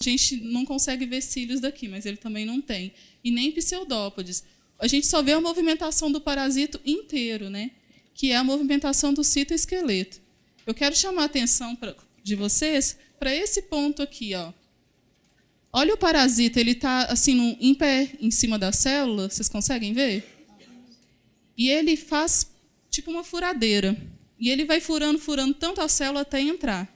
A gente não consegue ver cílios daqui, mas ele também não tem. E nem pseudópodes. A gente só vê a movimentação do parasito inteiro, né? Que é a movimentação do citoesqueleto. Eu quero chamar a atenção de vocês para esse ponto aqui, ó. Olha o parasita, ele está assim, em pé em cima da célula, vocês conseguem ver? E ele faz tipo uma furadeira. E ele vai furando, furando tanto a célula até entrar.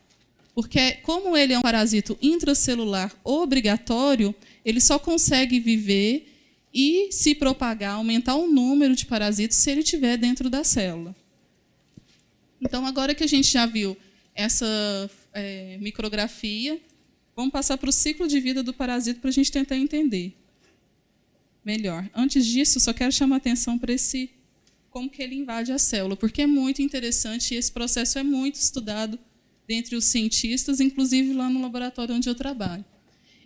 Porque, como ele é um parasito intracelular obrigatório, ele só consegue viver e se propagar, aumentar o número de parasitos se ele estiver dentro da célula. Então, agora que a gente já viu essa micrografia, vamos passar para o ciclo de vida do parasito para a gente tentar entender melhor. Antes disso, só quero chamar a atenção para como que ele invade a célula, porque é muito interessante e esse processo é muito estudado dentre os cientistas, inclusive lá no laboratório onde eu trabalho.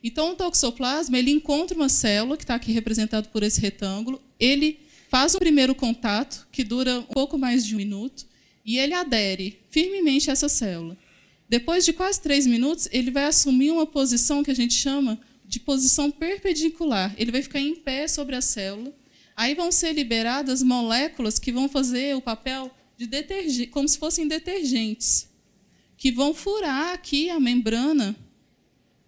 Então, o toxoplasma, ele encontra uma célula, que está aqui representado por esse retângulo, ele faz o primeiro contato, que dura um pouco mais de 1 minuto, e ele adere firmemente a essa célula. Depois de quase 3 minutos, ele vai assumir uma posição que a gente chama de posição perpendicular. Ele vai ficar em pé sobre a célula, aí vão ser liberadas moléculas que vão fazer o papel de detergente, como se fossem detergentes, que vão furar aqui a membrana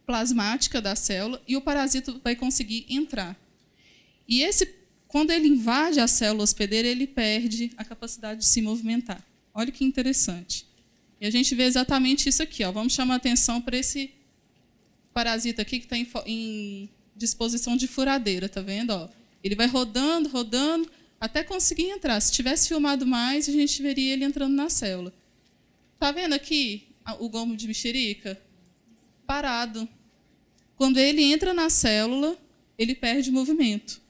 plasmática da célula e o parasito vai conseguir entrar. E quando ele invade a célula hospedeira, ele perde a capacidade de se movimentar. Olha que interessante. E a gente vê exatamente isso aqui. Ó. Vamos chamar a atenção para esse parasita aqui que está em disposição de furadeira. Tá vendo? Ó. Ele vai rodando, rodando, até conseguir entrar. Se tivesse filmado mais, a gente veria ele entrando na célula. Está vendo aqui o gomo de mexerica? Parado. Quando ele entra na célula, ele perde movimento.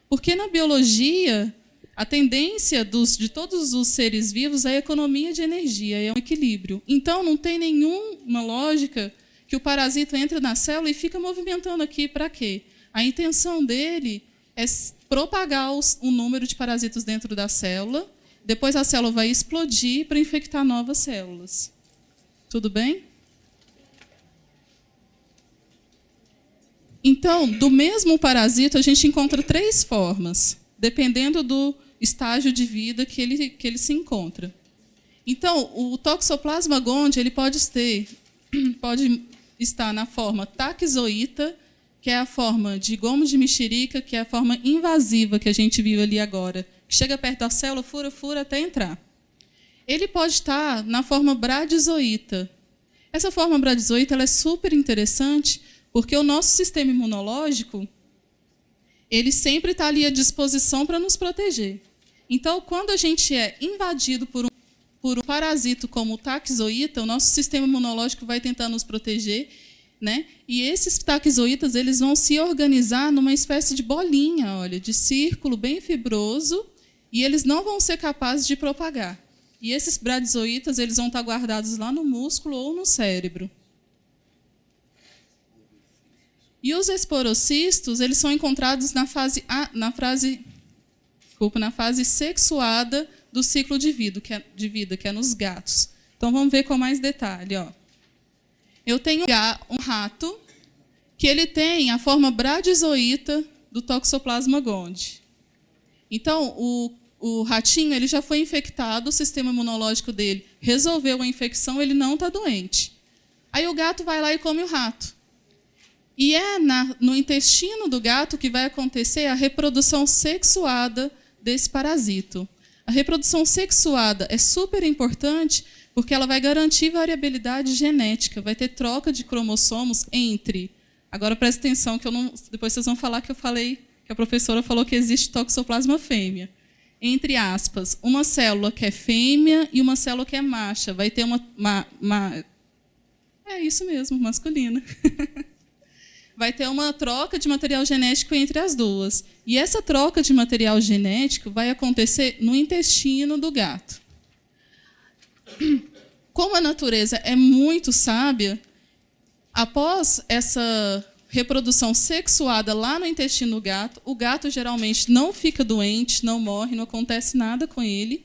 Porque na biologia, a tendência de todos os seres vivos é a economia de energia, é um equilíbrio. Então, não tem nenhuma lógica que o parasita entra na célula e fica movimentando aqui para quê? A intenção dele é propagar o número de parasitas dentro da célula, depois a célula vai explodir para infectar novas células. Tudo bem? Então, do mesmo parasito, a gente encontra 3 formas, dependendo do estágio de vida que ele se encontra. Então, o Toxoplasma gondii ele pode estar na forma taquizoíta, que é a forma de gomo de mexerica, que é a forma invasiva que a gente viu ali agora, que chega perto da célula, fura, fura até entrar. Ele pode estar na forma bradizoíta. Essa forma bradizoíta ela é super interessante, porque o nosso sistema imunológico ele sempre está ali à disposição para nos proteger. Então, quando a gente é invadido por um parasito como o taquizoíta, o nosso sistema imunológico vai tentar nos proteger, né? E esses taquizoítas eles vão se organizar numa espécie de bolinha, olha, de círculo bem fibroso, e eles não vão ser capazes de propagar. E esses bradizoítas eles vão estar guardados lá no músculo ou no cérebro. E os esporocistos eles são encontrados na fase sexuada do ciclo de vida, que é nos gatos. Então, vamos ver com mais detalhe. Ó. Eu tenho um rato que ele tem a forma bradizoíta do Toxoplasma gondii. Então, o ratinho ele já foi infectado, o sistema imunológico dele resolveu a infecção, ele não está doente. Aí o gato vai lá e come o rato. E é no intestino do gato que vai acontecer a reprodução sexuada desse parasito. A reprodução sexuada é super importante porque ela vai garantir variabilidade genética, vai ter troca de cromossomos entre... Agora, presta atenção, que depois vocês vão falar que eu falei, que a professora falou que existe toxoplasma fêmea. Entre aspas, uma célula que é fêmea e uma célula que é macha. Vai ter é isso mesmo, masculina. Vai ter uma troca de material genético entre as duas. E essa troca de material genético vai acontecer no intestino do gato. Como a natureza é muito sábia, após essa reprodução sexuada lá no intestino do gato, o gato geralmente não fica doente, não morre, não acontece nada com ele.